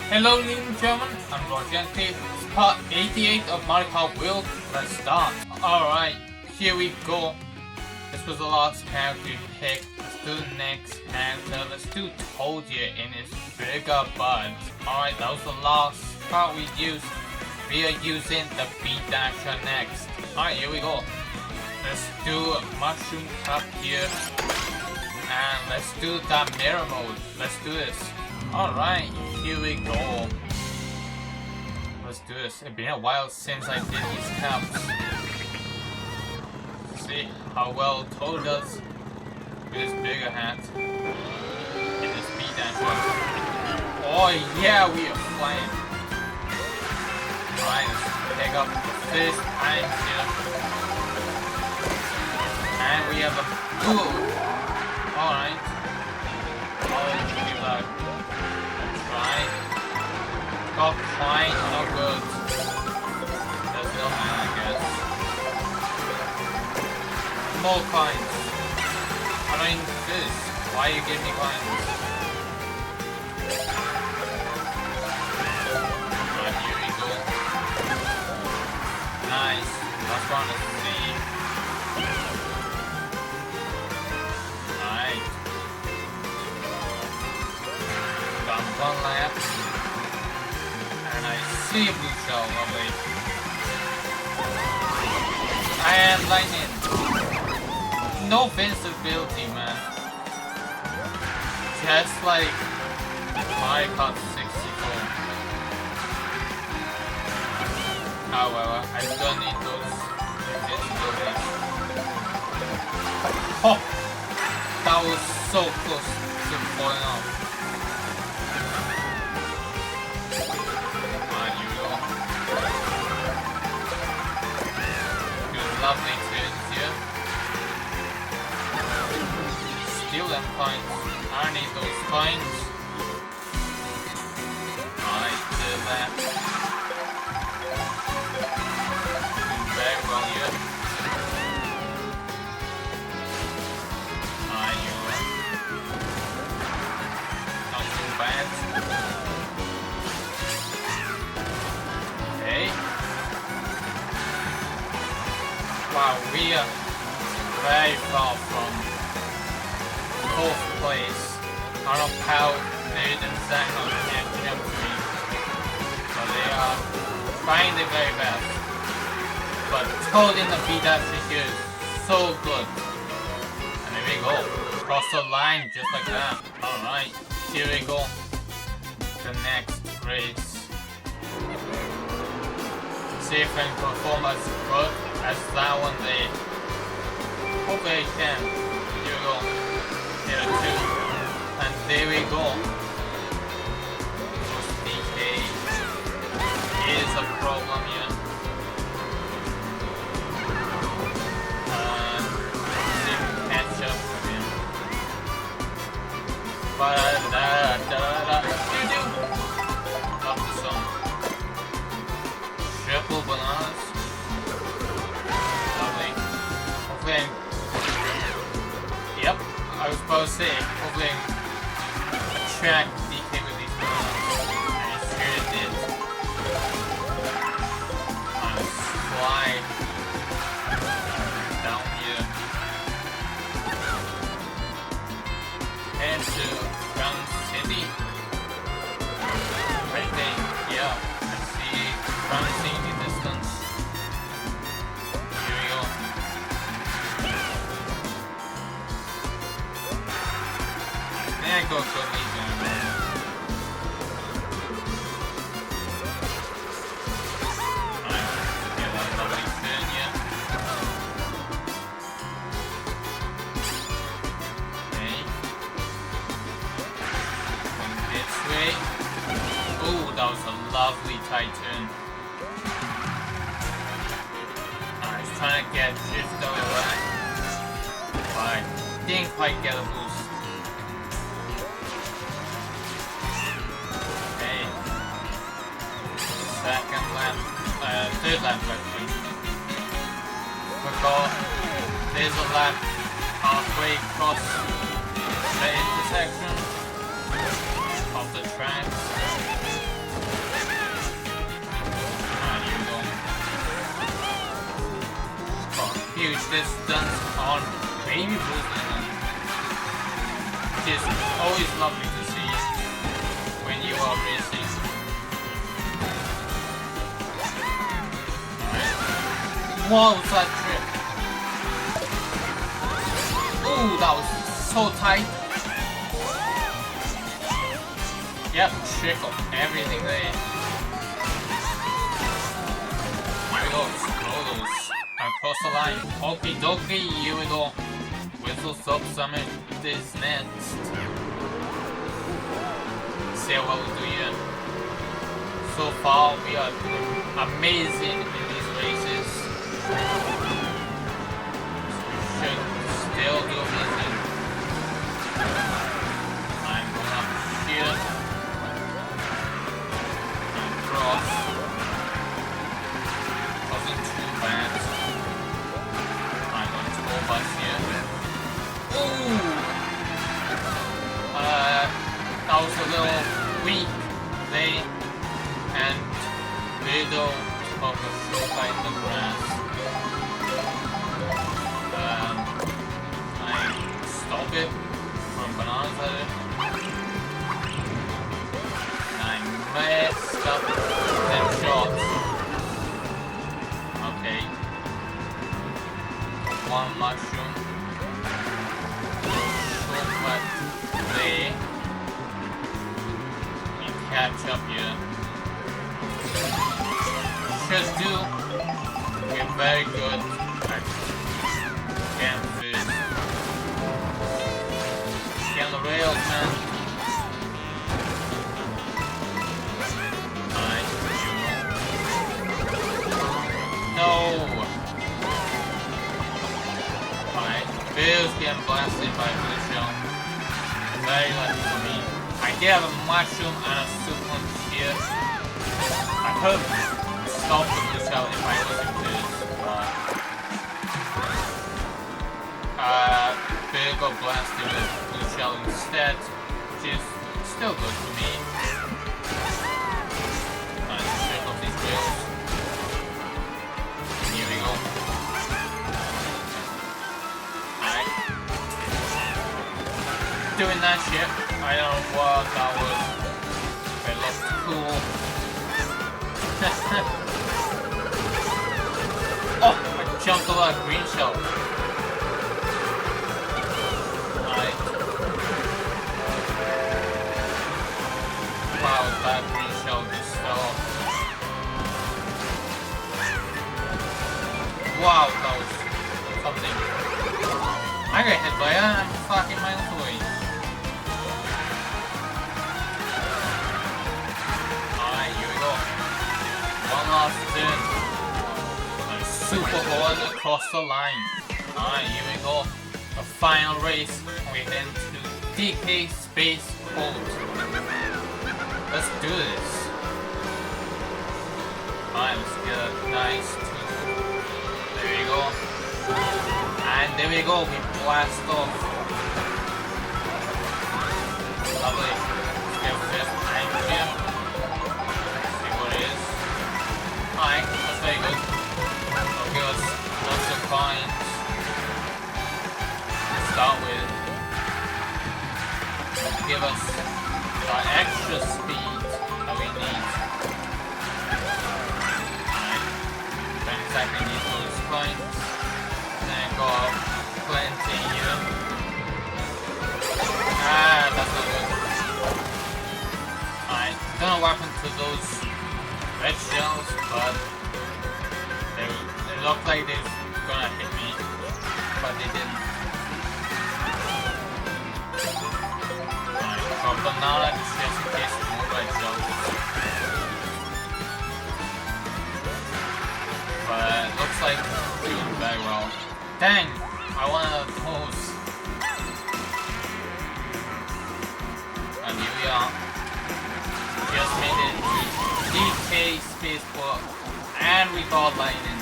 Hello ladies and gentlemen, I'm Roger. It's part 88 of MarioKart World. Let's start. Alright, here we go. This was the last character we picked. Let's do the next character. Let's do Toadie in his bigger buds. Alright, that was the last part we used. We are using the B-Dasher next. Alright, here we go. Let's do a mushroom cup here. And let's do that mirror mode. Let's do this. Alright, here we go. Let's do this. It's been a while since I did these cups. See how well Toad does with his bigger hat and his B-Dasher. Oh yeah, we are flying. Alright, let's pick up the first item here. And we have a boom. Alright. Oh, we like try. Got fine, not good. That's still mine, I guess. More coins. I mean this. Why you give me coins? Alright, here we go. Nice. Last one, let's see. Alright. Got one left. And I see a blue shell, lovely. I am lightning. No invincibility, man. Just like MarioKart 64. However, I don't need those invincibilities. Oh! That was so close to falling off. Lovely turns here. Steal them coins. I need those coins. Alright, do that. Doing very well here. Alright, you not too bad. Okay. Wow, we are very far from 4th place. I don't know how they didn't say how they can't jump to me. But they are trying their very best. But Toad in the B-Dasher here is so good. And here we go. Cross the line just like that. Alright, here we go. The next race. See if I can perform as good as that one there. Hopefully I can. Here we go. Here are two. And there we go. DK is a problem here. See if we can catch up with him. Ba-da-da-da-da-da. Love the song. Triple bananas. Lovely. Hopefully yep, I was supposed to say, hopefully attract DK with these bananas. And it sure did. I'm gonna slide down here. Head to Ground City. Right there, yeah. I see Ground City in the distance. Here we go. There goes the Legion. Alright, get that lovely turn here. Okay. Going this way. Oh, that was a lovely tight turn. I was trying to get drift over back, but I didn't quite get a boost. Okay. Second lap, third lap actually. Forgot there's a lap halfway across the intersection of the tracks. which this done on baby Bruce, which is always lovely to see when you are racing. Alright. What was that trip? Ooh, that was so tight. Yep, trick of everything there. Here we go, explode those across the line. Okie dokie, here we go. Whistle Stop Summit is next. See what we do here. So far, we are doing amazing in these races. So we should still do amazing. I'm going up here. Cross. Wasn't too bad. I'm going to go bus here. Ooh! That was a little weak there, and little of a shoulder in the grass. I stop it from bananas at it. I messed up them shots. Okay. One mushroom. Shortcut there. We catch up here. Should do. We're very good at getting food. Get on the rails, man. No! Alright, Bill's getting blasted by Blue Shell. Very lucky for me. I did have a mushroom and a soup punch here. I could stop the Blue Shell if I wasn't this, but Bill got blasted with Blue Shell instead, which is still good for me. Alright, check off these wheels. Doing that shit. I don't know what that was. It looked cool. Oh! I jumped over that green shell. Alright. Wow, that green shell just fell off. Wow, that was something. I got hit by that. I'm fucking miles away. Last turn. And super hard across the line. Alright, here we go. The final race. We head to DK Space Cold. Let's do this. Alright, let's get a nice two. There we go. And there we go. We blast off. Lovely. Let's get first time here. See what it is. Alright, that's very good. That'll give us lots of coins to start with. It'll give us our extra speed that we need. Alright, 20 seconds need those coins. Then got plenty here. Ah, that's not good. Alright, don't know what happened to those red shells, but they looked like they were gonna hit me, but they didn't. Alright, drop banana just in case more red shells. But it looks like we're doing very well. Dang! I wanted to pose. And here we are. Just made it to DK Spaceport, and we got lightning.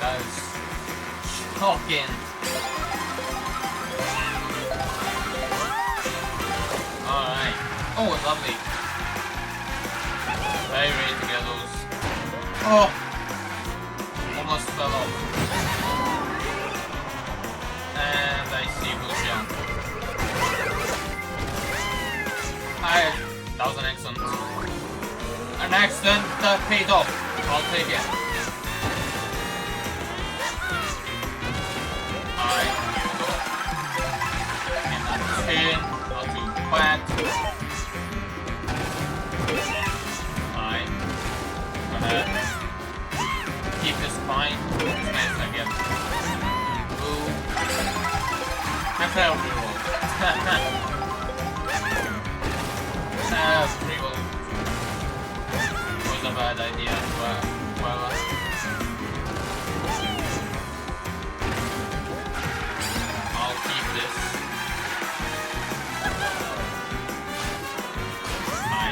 That was shocking. Alright. Oh, lovely. Very ready to get those. Oh! Almost fell off. That was an accident. An accident that paid off. I'll take it. Alright, here we go. And that's 10. Not too bad. Alright. Gonna keep this fine. Nice again. Ooh. Actually, I'll reroll. Reroll was a bad idea, but well. I'll keep this.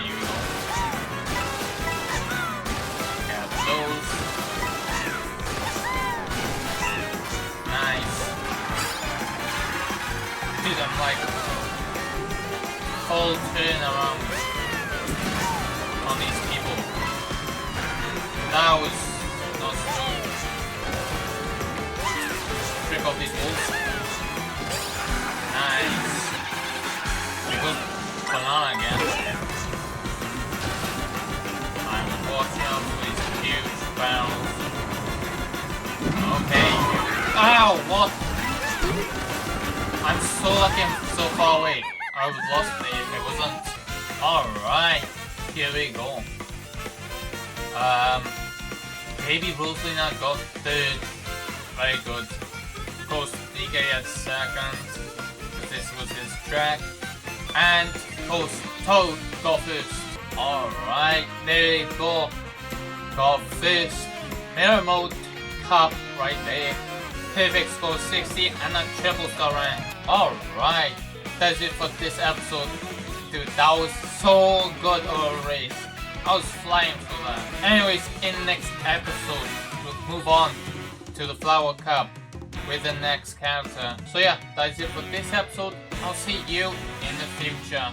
You go. Have those. Nice. Dude, I'm like whole turn around on these people. That was not smooth. Trick off these wolves. Nice. Pretty good banana again. I'm watching out for these huge barrels. Okay. Ow! What? I'm so lucky I'm so far away. I would have lost it if it wasn't. Alright, here we go. Maybe Rosalina got third. Very good. Of course, DK at second. This was his track. And Toad got first. Alright, there you go. Got first. Mirror mode cup right there. Perfect score 60 and a triple star rank. Alright. That's it for this episode. Dude, that was so good of a race. I was flying through that. Anyways, in the next episode, we'll move on to the Flower Cup with the next character. So yeah, that's it for this episode. I'll see you in the future.